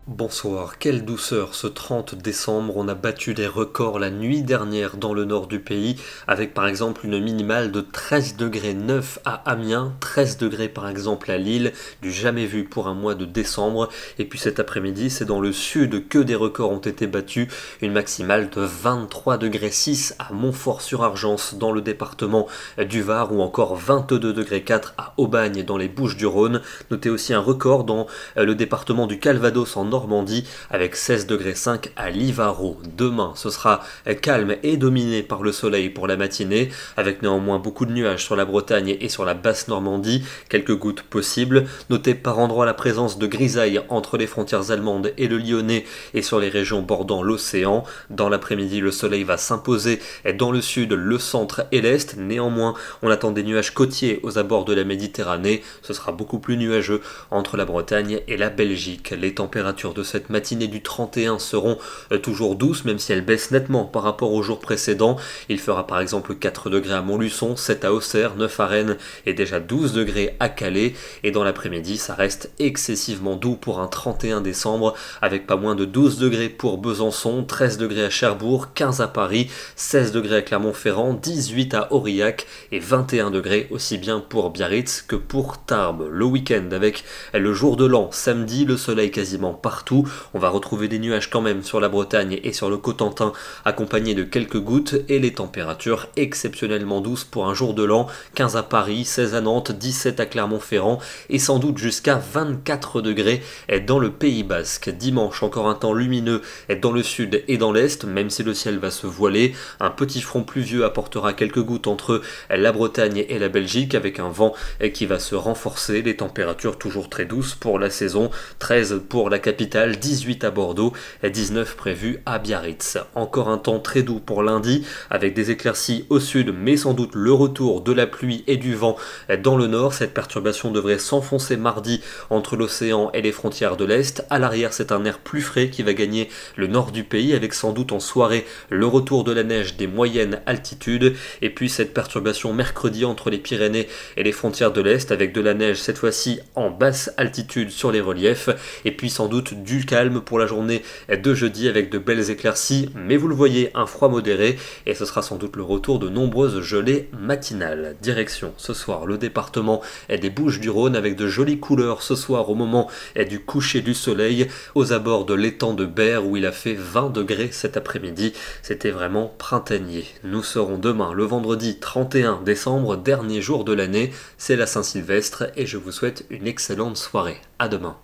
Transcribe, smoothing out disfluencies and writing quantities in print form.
Bonsoir, quelle douceur ce 30 décembre, on a battu des records la nuit dernière dans le nord du pays, avec par exemple une minimale de 13 degrés 9 à Amiens, 13 degrés par exemple à Lille, du jamais vu pour un mois de décembre, et puis cet après-midi c'est dans le sud que des records ont été battus, une maximale de 23 degrés 6 à Montfort-sur-Argence dans le département du Var, ou encore 22 degrés 4 à Aubagne dans les Bouches-du-Rhône. Notez aussi un record dans le département du Calvados en Normandie, avec 16 degrés 5 à Livarot. Demain, ce sera calme et dominé par le soleil pour la matinée, avec néanmoins beaucoup de nuages sur la Bretagne et sur la basse Normandie, quelques gouttes possibles. Notez par endroits la présence de grisailles entre les frontières allemandes et le Lyonnais et sur les régions bordant l'océan. Dans l'après-midi, le soleil va s'imposer dans le sud, le centre et l'est. Néanmoins, on attend des nuages côtiers aux abords de la Méditerranée. Ce sera beaucoup plus nuageux entre la Bretagne et la Belgique. Les températures de cette matinée du 31 seront toujours douces, même si elles baissent nettement par rapport aux jours précédents. Il fera par exemple 4 degrés à Montluçon, 7 à Auxerre, 9 à Rennes et déjà 12 degrés à Calais. Et dans l'après-midi, ça reste excessivement doux pour un 31 décembre, avec pas moins de 12 degrés pour Besançon, 13 degrés à Cherbourg, 15 à Paris, 16 degrés à Clermont-Ferrand, 18 à Aurillac et 21 degrés aussi bien pour Biarritz que pour Tarbes. Le week-end avec le jour de l'an, samedi, le soleil quasiment partout. On va retrouver des nuages quand même sur la Bretagne et sur le Cotentin, accompagnés de quelques gouttes, et les températures exceptionnellement douces pour un jour de l'an, 15 à Paris, 16 à Nantes, 17 à Clermont-Ferrand et sans doute jusqu'à 24 degrés dans le Pays Basque. Dimanche, encore un temps lumineux dans le sud et dans l'est, même si le ciel va se voiler. Un petit front pluvieux apportera quelques gouttes entre la Bretagne et la Belgique, avec un vent qui va se renforcer. Les températures toujours très douces pour la saison, 13 pour la capitale, 18 à Bordeaux, 19 prévus à Biarritz. Encore un temps très doux pour lundi, avec des éclaircies au sud, mais sans doute le retour de la pluie et du vent dans le nord. Cette perturbation devrait s'enfoncer mardi entre l'océan et les frontières de l'Est. À l'arrière, c'est un air plus frais qui va gagner le nord du pays, avec sans doute en soirée le retour de la neige des moyennes altitudes. Et puis cette perturbation mercredi entre les Pyrénées et les frontières de l'Est, avec de la neige cette fois-ci en basse altitude sur les reliefs. Et puis sans doute du calme pour la journée de jeudi, avec de belles éclaircies, mais vous le voyez, un froid modéré, et ce sera sans doute le retour de nombreuses gelées matinales. Direction ce soir le département des Bouches-du-Rhône, avec de jolies couleurs ce soir au moment du coucher du soleil, aux abords de l'étang de Berre où il a fait 20 degrés cet après-midi. C'était vraiment printanier. Nous serons demain, le vendredi 31 décembre, dernier jour de l'année, c'est la Saint-Sylvestre, et je vous souhaite une excellente soirée. À demain.